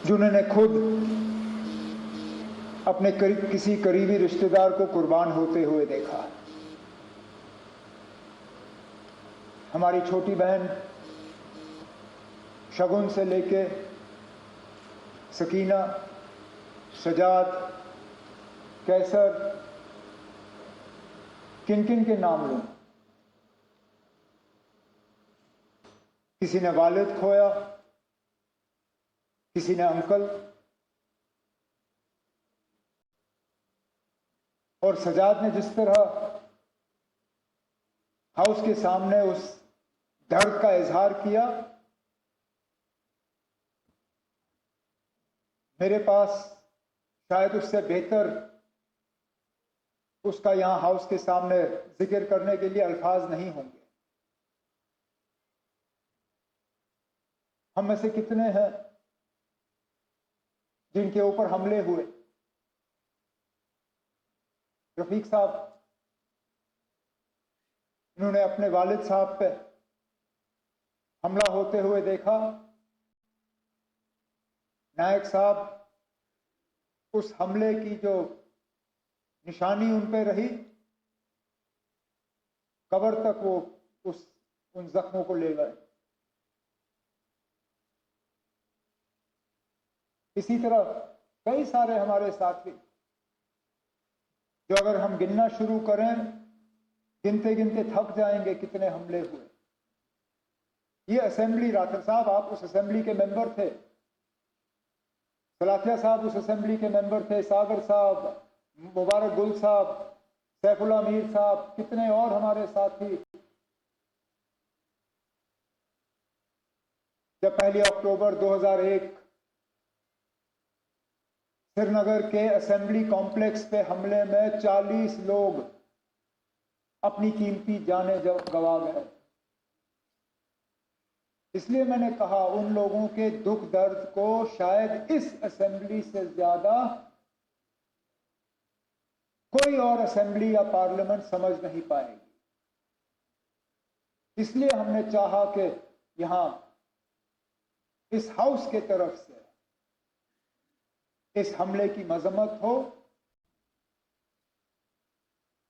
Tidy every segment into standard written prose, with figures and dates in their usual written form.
जिन्होंने खुद अपने किसी करीबी रिश्तेदार को कुर्बान होते हुए देखा। हमारी छोटी बहन शगुन से लेके सकीना, सजाद, कैसर, किन किन के नाम लूं? किसी ने वालिद खोया, किसी ने अंकल, और सजाद ने जिस तरह हाउस के सामने उस दर्द का इजहार किया, मेरे पास शायद उससे बेहतर उसका यहां हाउस के सामने जिक्र करने के लिए अल्फाज नहीं होंगे। हम में से कितने हैं जिनके ऊपर हमले हुए? रफीक साहब, इन्होंने अपने वालिद साहब पे हमला होते हुए देखा। नायक साहब, उस हमले की जो निशानी उन पे रही, कब्र तक वो उन जख्मों को ले गए। इसी तरह कई सारे हमारे साथी, जो अगर हम गिनना शुरू करें, गिनते गिनते थक जाएंगे कितने हमले हुए। ये असेंबली, राठौर साहब आप उस असेंबली के मेंबर थे, सलाथिया साहब उस असेंबली के मेंबर थे, सागर साहब, मुबारक गुल साहब, सैफुल्ला मीर साहब, कितने और हमारे साथी, जब 1 अक्टूबर 2001 श्रीनगर के असेंबली कॉम्प्लेक्स पे हमले में 40 लोग अपनी कीमती जानें गंवा गए। इसलिए मैंने कहा, उन लोगों के दुख दर्द को शायद इस असेंबली से ज्यादा कोई और असेंबली या पार्लियामेंट समझ नहीं पाएगी। इसलिए हमने चाहा कि यहां इस हाउस के तरफ से इस हमले की मजम्मत हो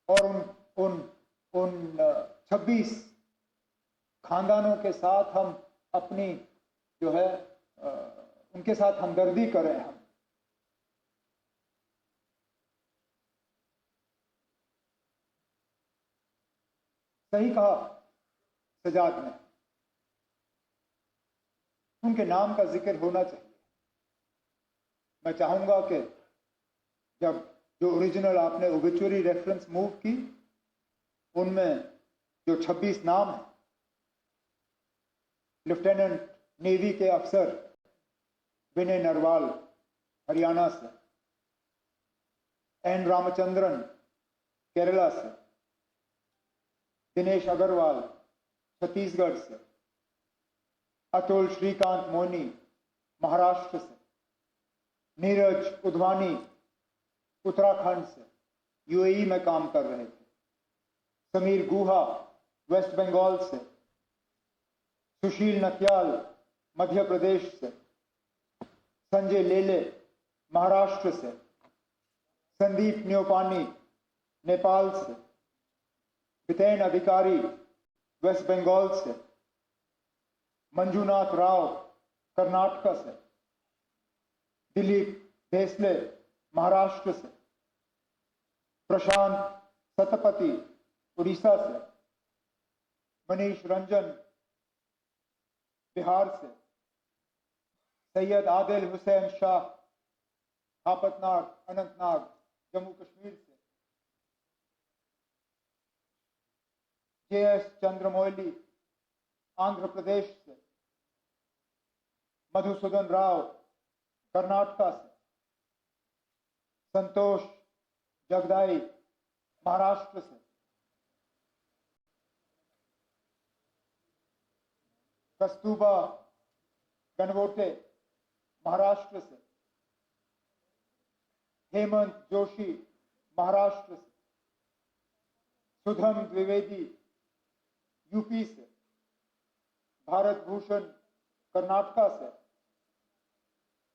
और उन 26 खानदानों के साथ हम अपनी जो है उनके साथ हमदर्दी करें। हम सही कहा सजाद ने, उनके नाम का जिक्र होना चाहिए। मैं चाहूंगा कि जब जो ओरिजिनल आपने ओबिचुअरी रेफरेंस मूव की, उनमें जो 26 नाम हैं, लेफ्टिनेंट नेवी के अफसर विनय नरवाल हरियाणा से, एन रामचंद्रन केरला से, दिनेश अग्रवाल छत्तीसगढ़ से, अतुल श्रीकांत मोनी महाराष्ट्र से, नीरज उधवानी उत्तराखंड से, यूएई में काम कर रहे थे, समीर गुहा वेस्ट बंगाल से, सुशील नत्याल मध्य प्रदेश से, संजय लेले महाराष्ट्र से, संदीप न्योपानी नेपाल से, बितेन अधिकारी वेस्ट बंगाल से, मंजूनाथ राव कर्नाटक से, दिलीप देसले महाराष्ट्र से, प्रशांत सतपति उड़ीसा से, मनीष रंजन बिहार से, सैयद आदिल हुसैन शाह हापतनाग अनंतनाग जम्मू कश्मीर से, JS चंद्रमौली आंध्र प्रदेश से, मधुसूदन राव कर्नाटक से, संतोष जगदाई महाराष्ट्र से, कस्तूबा गनवोटे महाराष्ट्र से, हेमंत जोशी महाराष्ट्र से, सुधम द्विवेदी यूपी से, भारत भूषण कर्नाटक से,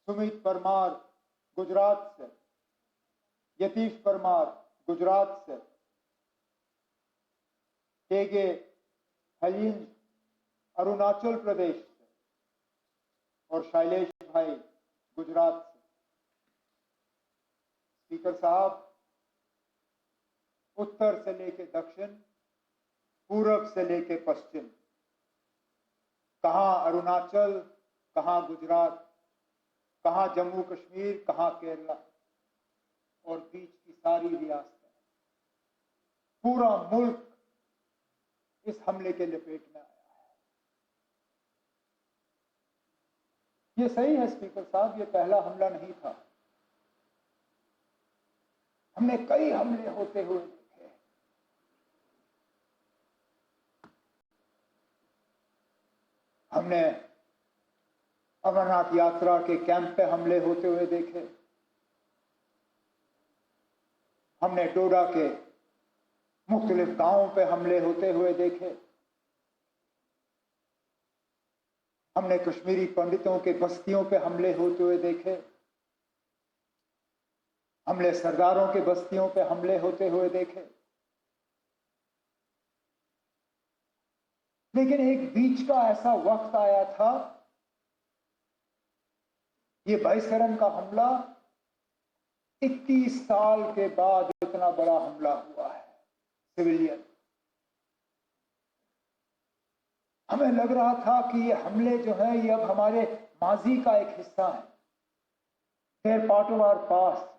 सुमित परमार गुजरात से, यतीश परमार गुजरात से, केगे हलीम अरुणाचल प्रदेश से और शैलेश भाई गुजरात से। स्पीकर साहब, उत्तर से लेके दक्षिण, पूरब से लेके पश्चिम, कहां अरुणाचल, कहां गुजरात, कहां जम्मू कश्मीर, कहां केरला और बीच की सारी रियासतें, पूरा मुल्क इस हमले के लपेट में आया है। ये सही है स्पीकर साहब, ये पहला हमला नहीं था। हमने कई हमले होते हुए देखे। हमने अमरनाथ यात्रा के कैंप पे हमले होते हुए देखे। हमने डोडा के मुख्तलिफ गांवों पे हमले होते हुए देखे। हमने कश्मीरी पंडितों के बस्तियों पे हमले होते हुए देखे। हमने सरदारों के बस्तियों पे हमले होते हुए देखे। लेकिन एक बीच का ऐसा वक्त आया था, ये बाईसरन का हमला 21 साल के बाद इतना बड़ा हमला हुआ है सिविलियन। हमें लग रहा था कि ये हमले जो है ये अब हमारे माजी का एक हिस्सा है, their part of our past.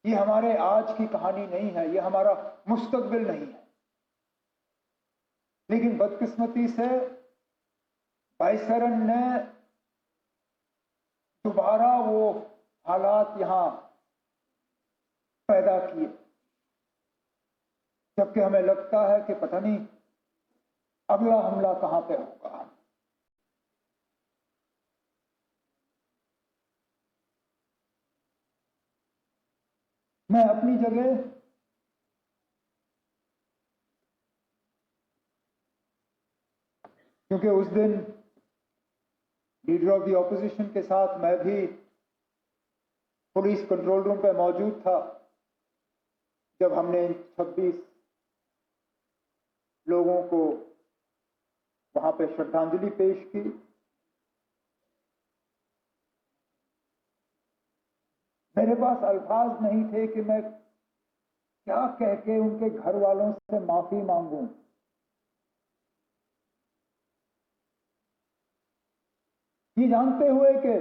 ये हमारे आज की कहानी नहीं है, ये हमारा मुस्तकबिल नहीं है। लेकिन बदकिस्मती से बाईसरन ने दोबारा वो हालात यहां पैदा किए, जबकि हमें लगता है कि पता नहीं अगला हमला कहां पे होगा। मैं अपनी जगह क्योंकि उस दिन लीडर ऑफ द ऑपोजिशन के साथ मैं भी पुलिस कंट्रोल रूम पे मौजूद था जब हमने 26 लोगों को वहां पे श्रद्धांजलि पेश की। मेरे पास अल्फाज नहीं थे कि मैं क्या कह के उनके घर वालों से माफी मांगूं। ये जानते हुए कि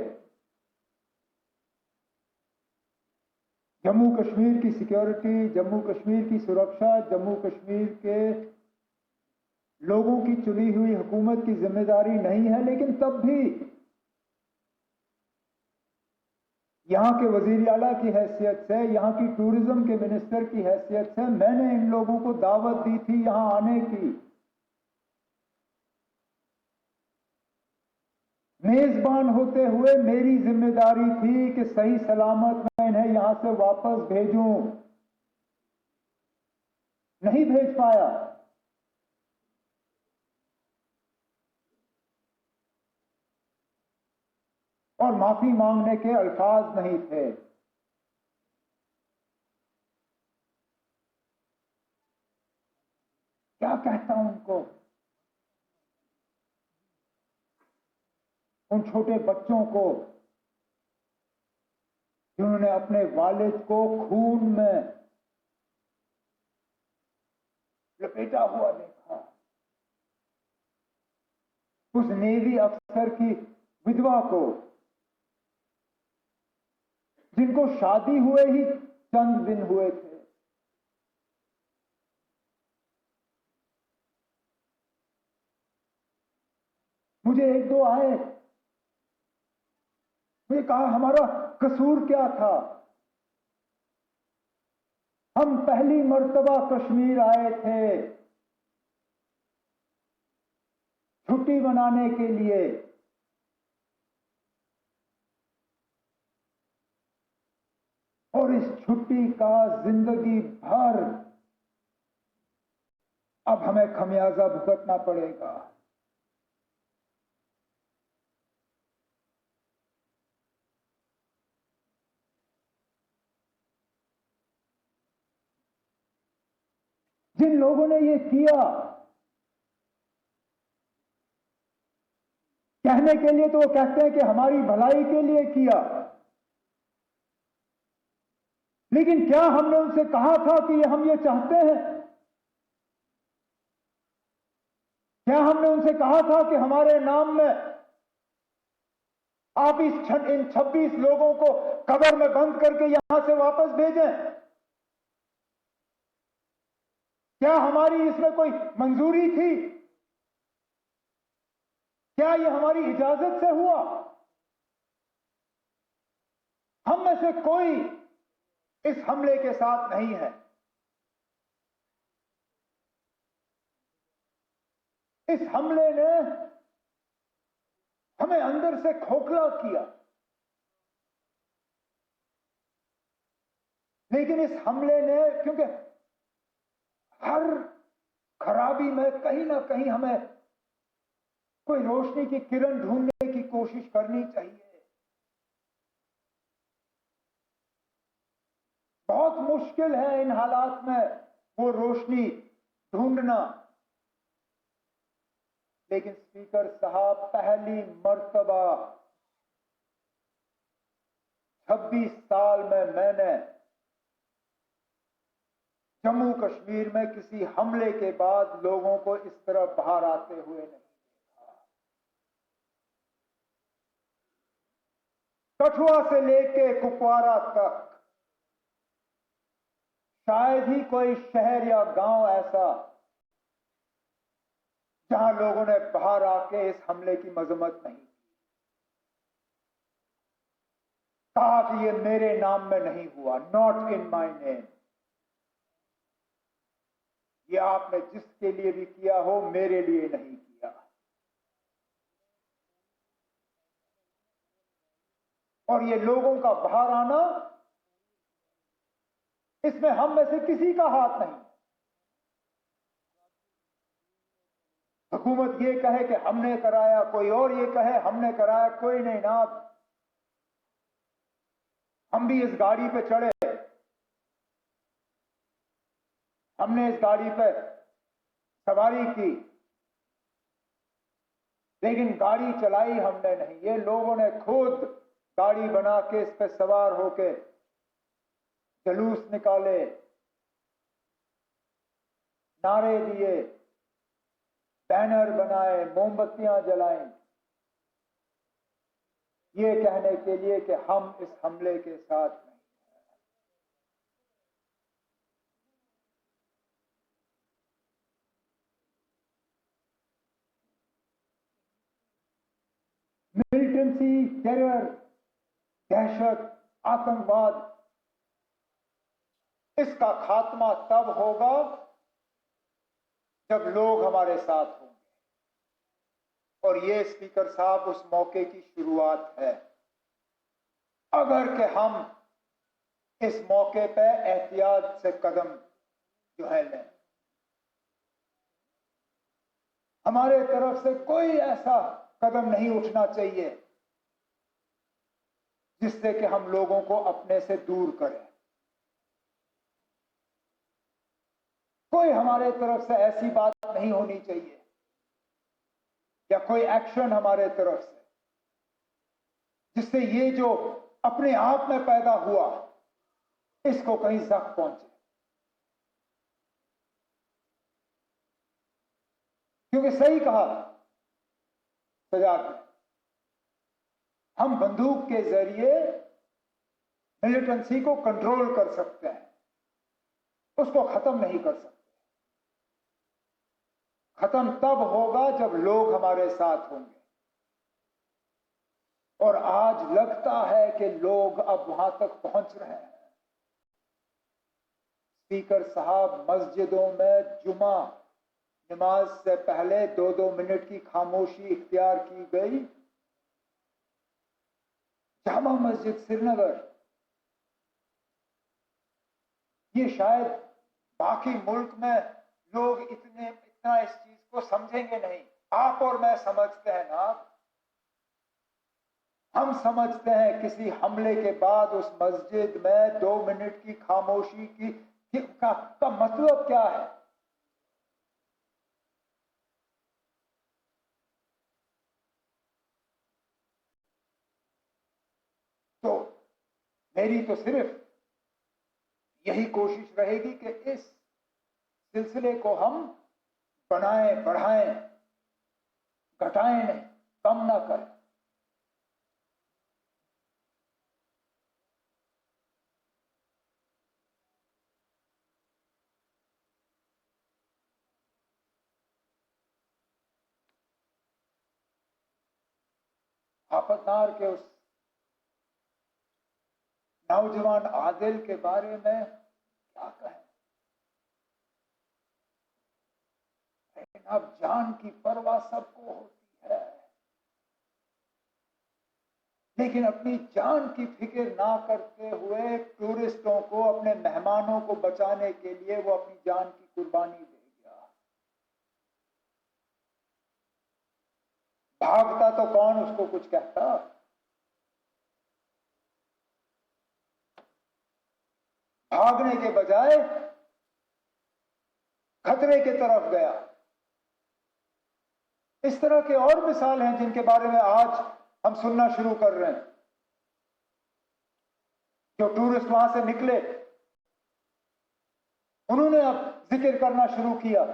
जम्मू कश्मीर की सिक्योरिटी, जम्मू कश्मीर की सुरक्षा, जम्मू कश्मीर के लोगों की चुनी हुई हुकूमत की जिम्मेदारी नहीं है, लेकिन तब भी यहां के वजीर आला की हैसियत से, यहां की टूरिज्म के मिनिस्टर की हैसियत से मैंने इन लोगों को दावत दी थी यहां आने की। मेजबान होते हुए मेरी जिम्मेदारी थी कि सही सलामत मैं इन्हें यहां से वापस भेजूं। नहीं भेज पाया। और माफी मांगने के अल्फाज नहीं थे। क्या कहता उनको, उन छोटे बच्चों को जिन्होंने अपने वालिद को खून में लपेटा हुआ देखा, उस नेवी अफसर की विधवा को जिनको शादी हुए ही चंद दिन हुए थे, मुझे एक दो आए, मुझे कहा हमारा कसूर क्या था, हम पहली मर्तबा कश्मीर आए थे छुट्टी मनाने के लिए, और इस छुट्टी का जिंदगी भर अब हमें खमियाजा भुगतना पड़ेगा। जिन लोगों ने ये किया, कहने के लिए तो वो कहते हैं कि हमारी भलाई के लिए किया, लेकिन क्या हमने उनसे कहा था कि हम ये चाहते हैं? क्या हमने उनसे कहा था कि हमारे नाम में आप इन 26 लोगों को कब्र में बंद करके यहां से वापस भेजें? क्या हमारी इसमें कोई मंजूरी थी? क्या ये हमारी इजाजत से हुआ? हम में से कोई इस हमले के साथ नहीं है। इस हमले ने हमें अंदर से खोखला किया, लेकिन इस हमले ने, क्योंकि हर खराबी में कहीं ना कहीं हमें कोई रोशनी की किरण ढूंढने की कोशिश करनी चाहिए। बहुत मुश्किल है इन हालात में वो रोशनी ढूंढना, लेकिन स्पीकर साहब, पहली मर्तबा 26 साल में मैंने जम्मू कश्मीर में किसी हमले के बाद लोगों को इस तरह बाहर आते हुए नहीं देखा। कठुआ से लेके कुपवारा तक शायद ही कोई शहर या गांव ऐसा जहां लोगों ने बाहर आके इस हमले की मजम्मत नहीं की, कहा कि ये मेरे नाम में नहीं हुआ, नॉट इन माय नेम। ये आपने जिसके लिए भी किया हो, मेरे लिए नहीं किया। और ये लोगों का बाहर आना, इसमें हम में से किसी का हाथ नहीं। हुकूमत ये कहे कि हमने कराया, कोई और ये कहे हमने कराया, कोई नहीं ना। हम भी इस गाड़ी पे चढ़े, हमने इस गाड़ी पे सवारी की, लेकिन गाड़ी चलाई हमने नहीं। ये लोगों ने खुद गाड़ी बना के इस पे सवार होके जुलूस निकाले, नारे दिए, बैनर बनाए, मोमबत्तियां जलाई, ये कहने के लिए कि हम इस हमले के साथ नहीं हैं। मिलिटेंसी, टेरर, दहशत, आतंकवाद, इसका खात्मा तब होगा जब लोग हमारे साथ होंगे। और ये स्पीकर साहब उस मौके की शुरुआत है। अगर कि हम इस मौके पे एहतियात से कदम जो है लें, हमारे तरफ से कोई ऐसा कदम नहीं उठना चाहिए जिससे कि हम लोगों को अपने से दूर करें। कोई हमारे तरफ से ऐसी बात नहीं होनी चाहिए या कोई एक्शन हमारे तरफ से जिससे ये जो अपने आप में पैदा हुआ इसको कहीं जख्म पहुंचे। क्योंकि सही कहा सजाद ने, हम बंदूक के जरिए मिलिटेंसी को कंट्रोल कर सकते हैं, उसको खत्म नहीं कर सकते। खत्म तब होगा जब लोग हमारे साथ होंगे। और आज लगता है कि लोग अब वहां तक पहुंच रहे हैं। स्पीकर साहब, मस्जिदों में जुमा नमाज से पहले 2-2 मिनट की खामोशी इख्तियार की गई। जामा मस्जिद श्रीनगर, ये शायद बाकी मुल्क में लोग इतना इस चीज को समझेंगे नहीं। आप और मैं समझते हैं ना। हम समझते हैं किसी हमले के बाद उस मस्जिद में 2 मिनट की खामोशी का मतलब क्या है। मेरी तो सिर्फ यही कोशिश रहेगी कि इस सिलसिले को हम बनाएं, बढ़ाएं, घटाएं नहीं, कम ना करें। आफतार के उस नौजवान आदिल के बारे में क्या कहें? अब जान की परवाह सबको होती है, लेकिन अपनी जान की फिक्र ना करते हुए टूरिस्टों को, अपने मेहमानों को बचाने के लिए वो अपनी जान की कुर्बानी दे गया। भागता तो कौन उसको कुछ कहता? भागने के बजाय खतरे की तरफ गया। इस तरह के और मिसाल हैं जिनके बारे में आज हम सुनना शुरू कर रहे हैं। जो टूरिस्ट वहां से निकले, उन्होंने अब जिक्र करना शुरू किया।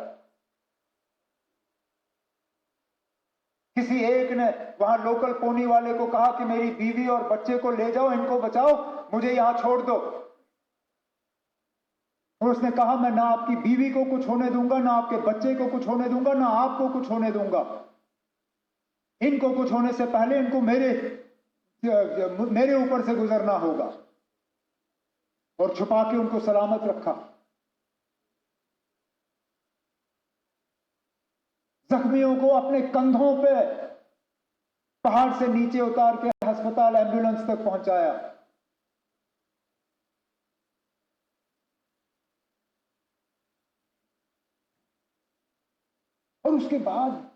किसी एक ने वहां लोकल पोनी वाले को कहा कि मेरी बीवी और बच्चे को ले जाओ, इनको बचाओ, मुझे यहां छोड़ दो। और उसने कहा, मैं ना आपकी बीवी को कुछ होने दूंगा, ना आपके बच्चे को कुछ होने दूंगा, ना आपको कुछ होने दूंगा। इनको कुछ होने से पहले इनको मेरे ऊपर से गुजरना होगा। और छुपा के उनको सलामत रखा। जख्मियों को अपने कंधों पे पहाड़ से नीचे उतार के अस्पताल, एम्बुलेंस तक पहुंचाया। और उसके बाद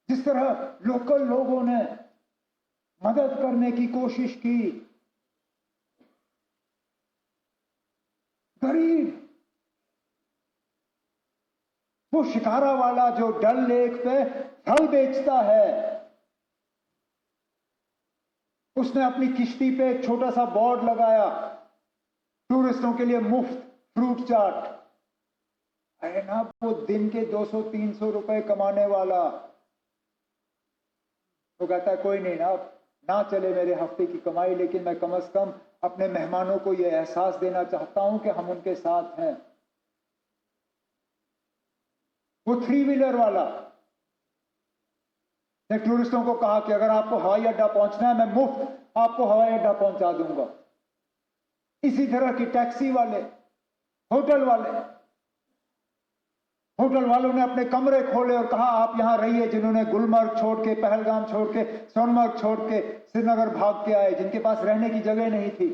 जिस तरह लोकल लोगों ने मदद करने की कोशिश की, गरीब वो शिकारा वाला जो डल लेक पे फल बेचता है, उसने अपनी किश्ती पे एक छोटा सा बोर्ड लगाया, टूरिस्टों के लिए मुफ्त फ्रूट चाट। है ना, वो दिन के 200-300 रुपए कमाने वाला, वो कहता है कोई नहीं ना चले मेरे हफ्ते की कमाई, लेकिन मैं कम से कम अपने मेहमानों को यह एहसास देना चाहता हूं कि हम उनके साथ हैं। वो 3 व्हीलर वाला ने टूरिस्टों को कहा कि अगर आपको हवाई अड्डा पहुंचना है, मैं मुफ्त आपको हवाई अड्डा पहुंचा दूंगा। इसी तरह की टैक्सी वाले, होटल वालों ने अपने कमरे खोले और कहा आप यहां रहिए। जिन्होंने गुलमर्ग छोड़ के, पहलगाम छोड़ के, सोनमर्ग छोड़ के श्रीनगर भाग के आए, जिनके पास रहने की जगह नहीं थी,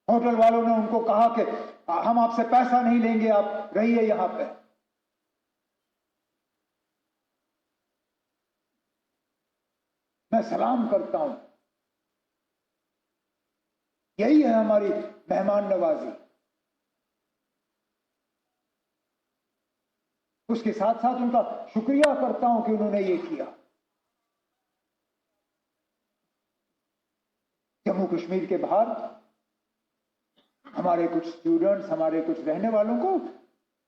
होटल वालों ने उनको कहा कि हम आपसे पैसा नहीं लेंगे, आप रहिए यहां पे। मैं सलाम करता हूं। यही है हमारी मेहमान नवाजी। उसके साथ साथ उनका शुक्रिया करता हूं कि उन्होंने ये किया। जम्मू कश्मीर के बाहर हमारे कुछ स्टूडेंट्स, हमारे कुछ रहने वालों को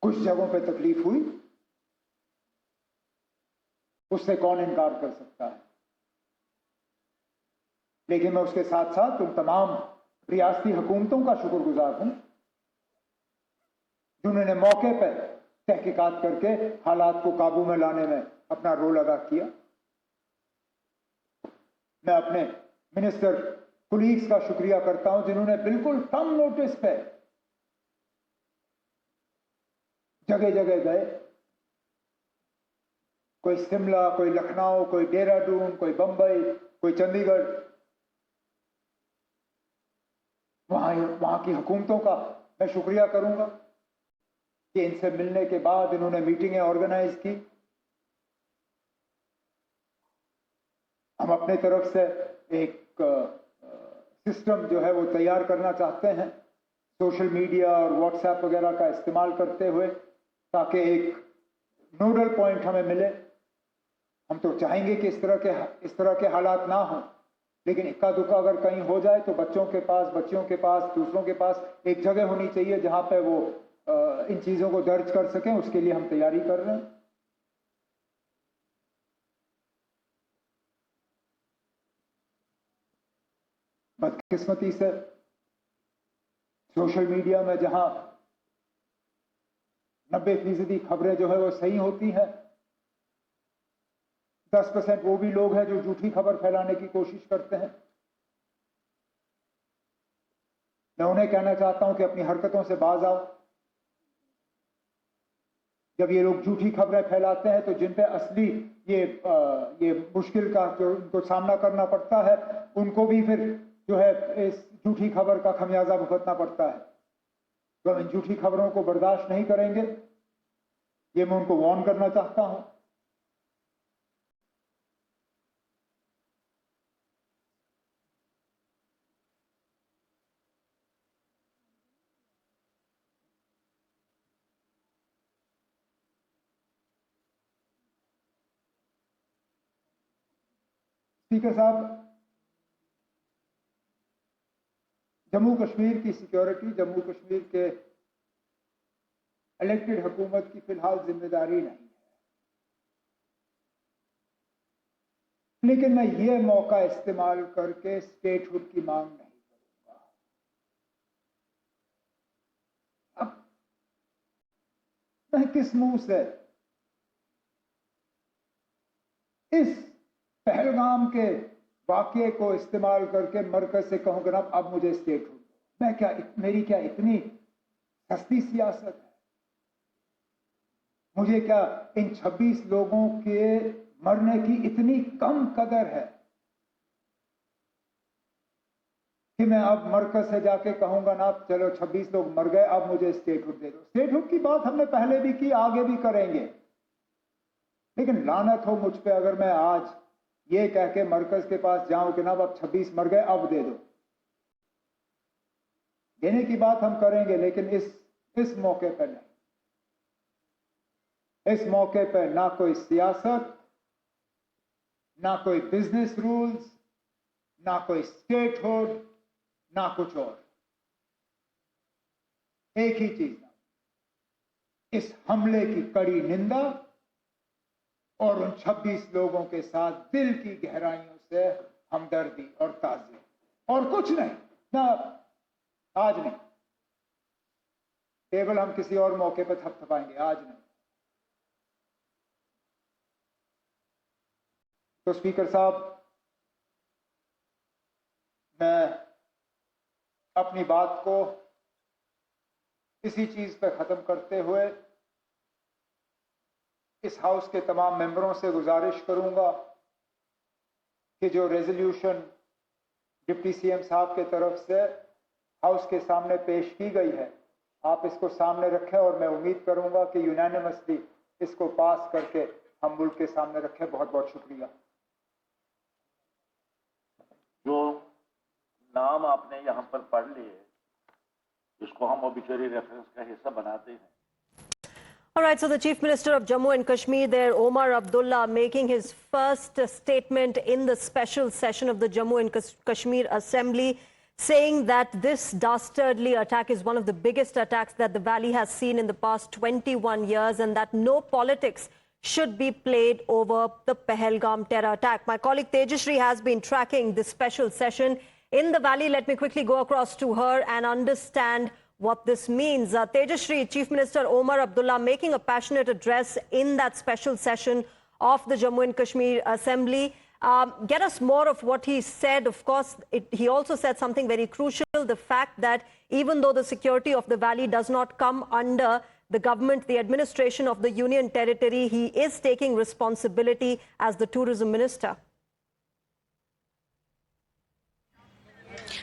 कुछ जगहों पे तकलीफ हुई, उससे कौन इनकार कर सकता है। लेकिन मैं उसके साथ साथ उन तमाम रियासती हुकूमतों का शुक्रगुजार हूं जिन्होंने मौके पर तहकीकात करके हालात को काबू में लाने में अपना रोल अदा किया। मैं अपने मिनिस्टर कुलीग्स का शुक्रिया करता हूं जिन्होंने बिल्कुल कम नोटिस पे जगह जगह गए। कोई शिमला, कोई लखनऊ, कोई देहरादून, कोई बंबई, कोई चंडीगढ़। वहां की हुकूमतों का मैं शुक्रिया करूंगा कि इनसे मिलने के बाद इन्होंने मीटिंगें ऑर्गेनाइज की। हम अपने तरफ से एक सिस्टम जो है वो तैयार करना चाहते हैं, सोशल मीडिया और व्हाट्सएप वगैरह का इस्तेमाल करते हुए, ताकि एक नोडल पॉइंट हमें मिले। हम तो चाहेंगे कि इस तरह के हालात ना हो, लेकिन इक्का दुक्का अगर कहीं हो जाए तो बच्चों के पास, दूसरों के पास एक जगह होनी चाहिए जहां पे वो इन चीजों को दर्ज कर सकें। उसके लिए हम तैयारी कर रहे हैं। बदकिस्मती से सोशल मीडिया में जहां 90% खबरें जो है वो सही होती हैं, 10% वो भी लोग हैं जो झूठी खबर फैलाने की कोशिश करते हैं। मैं उन्हें कहना चाहता हूं कि अपनी हरकतों से बाज आओ। जब ये लोग झूठी खबरें फैलाते हैं तो जिन पे असली ये मुश्किल का जो उनको सामना करना पड़ता है, उनको भी फिर जो है इस झूठी खबर का खमियाजा भुगतना पड़ता है। तो हम इन झूठी खबरों को बर्दाश्त नहीं करेंगे, ये मैं उनको वार्न करना चाहता हूं। स्पीकर साहब, जम्मू कश्मीर की सिक्योरिटी जम्मू कश्मीर के इलेक्टेड हुकूमत की फिलहाल जिम्मेदारी नहीं है, लेकिन मैं ये मौका इस्तेमाल करके स्टेटहुड की मांग नहीं करूंगा। अब मैं किस मुंह से इस पहलगाम के वाकये को इस्तेमाल करके मरकज से कहूंगा ना अब मुझे स्टेटहुड दो। मेरी क्या इतनी सस्ती सियासत है? मुझे क्या इन 26 लोगों के मरने की इतनी कम कदर है कि मैं अब मरकज से जाके कहूंगा ना चलो 26 लोग मर गए, अब मुझे स्टेटहुड दे दो। स्टेटहुड की बात हमने पहले भी की, आगे भी करेंगे, लेकिन लानत हो मुझ पे अगर मैं आज ये कह के मरकज के पास जाऊं कि ना अब 26 मर गए, अब दे दो। देने की बात हम करेंगे, लेकिन इस मौके पर नहीं। इस मौके पर ना कोई सियासत, ना कोई बिजनेस रूल्स, ना कोई स्टेटहुड, ना कुछ और। एक ही चीज, इस हमले की कड़ी निंदा और उन 26 लोगों के साथ दिल की गहराइयों से हमदर्दी और ताज़ियत, और कुछ नहीं। ना आज नहीं, केवल हम किसी और मौके पर थपथपाएंगे, आज नहीं। तो स्पीकर साहब, मैं अपनी बात को इसी चीज पर खत्म करते हुए इस हाउस के तमाम मेंबरों से गुजारिश करूंगा कि जो रेजोल्यूशन डिप्टी सीएम साहब के तरफ से हाउस के सामने पेश की गई है, आप इसको सामने रखें और मैं उम्मीद करूंगा कि यूनानिमसली इसको पास करके हम मुल्क के सामने रखें। बहुत बहुत शुक्रिया। जो नाम आपने यहाँ पर पढ़ लिए, इसको हम ऑबिचुअरी रेफरेंस का हिस्सा बनाते हैं। All right, so the Chief Minister of Jammu and Kashmir there, Omar Abdullah, making his first statement in the special session of the Jammu and Kashmir Assembly, saying that this dastardly attack is one of the biggest attacks that the valley has seen in the past 21 years and that no politics should be played over the Pahalgam terror attack. My colleague Tejashree has been tracking this special session in the valley. Let me quickly go across to her and understand what this means. Tejashree, Chief Minister Omar Abdullah making a passionate address in that special session of the Jammu and Kashmir Assembly. Get us more of what he said. Of course, he also said something very crucial, the fact that even though the security of the valley does not come under the government, the administration of the Union Territory, he is taking responsibility as the tourism minister.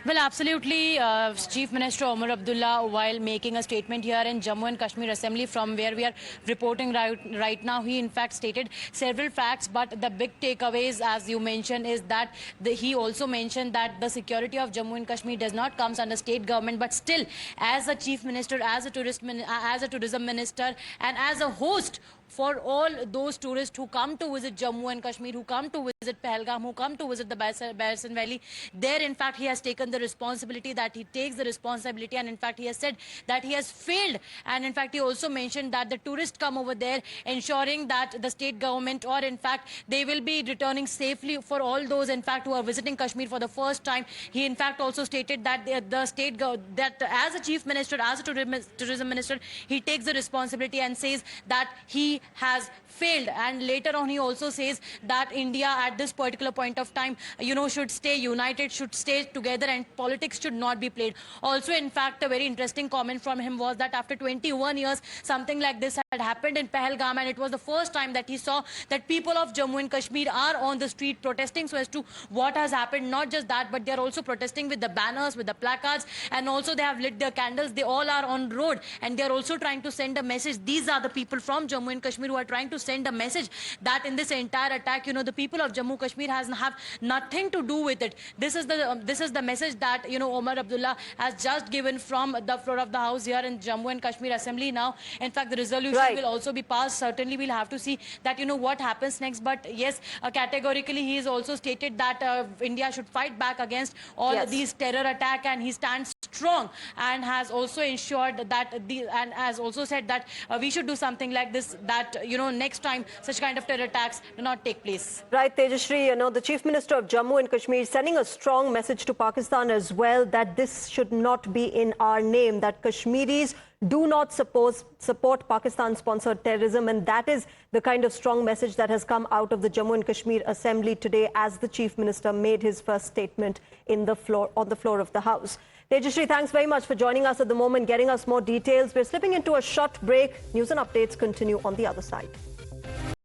Well, absolutely, Chief Minister Omar Abdullah, while making a statement here in Jammu and Kashmir Assembly from where we are reporting right now, he in fact stated several facts, but the big takeaways, as you mentioned, is that he also mentioned that the security of Jammu and Kashmir does not come under state government, but still, as a Chief Minister, as a tourism minister, and as a host for all those tourists who come to visit Jammu and Kashmir, who come to visit Pahalgam, who come to visit the Baisan Valley, there in fact he has taken the responsibility, that he takes the responsibility, and in fact he has said that he has failed. And in fact he also mentioned that the tourists come over there ensuring that the state government, or in fact they will be returning safely for all those in fact who are visiting Kashmir for the first time. He in fact also stated that that as a chief minister, as a tourism minister, he takes the responsibility and says that he has failed. And later on he also says that India at this particular point of time, should stay united, should stay together, and politics should not be played. Also in fact a very interesting comment from him was that after 21 years something like this had happened in Pahalgam, and it was the first time that he saw that people of Jammu and Kashmir are on the street protesting so as to what has happened. Not just that, but they are also protesting with the banners, with the placards, and also they have lit their candles. They all are on road, and they are also trying to send a message. These are the people from Jammu and Kashmir who are trying to send a message that in this entire attack, the people of Jammu Kashmir have nothing to do with it. This is the message that Omar Abdullah has just given from the floor of the House here in Jammu and Kashmir Assembly. Now in fact the resolution will also be passed. Certainly we'll have to see that what happens next. But yes, categorically he has also stated that India should fight back against all these terror attack, and he stands strong, and has also ensured that and has also said that we should do something like this, that next time such kind of terror attacks do not take place. Right, Tejashree, the Chief Minister of Jammu and Kashmir is sending a strong message to Pakistan as well, that this should not be in our name, that Kashmiris do not support Pakistan-sponsored terrorism, and that is the kind of strong message that has come out of the Jammu and Kashmir Assembly today as the Chief Minister made his first statement on the floor of the House. Tejashree, thanks very much for joining us at the moment, getting us more details. We're slipping into a short break. News and updates continue on the other side.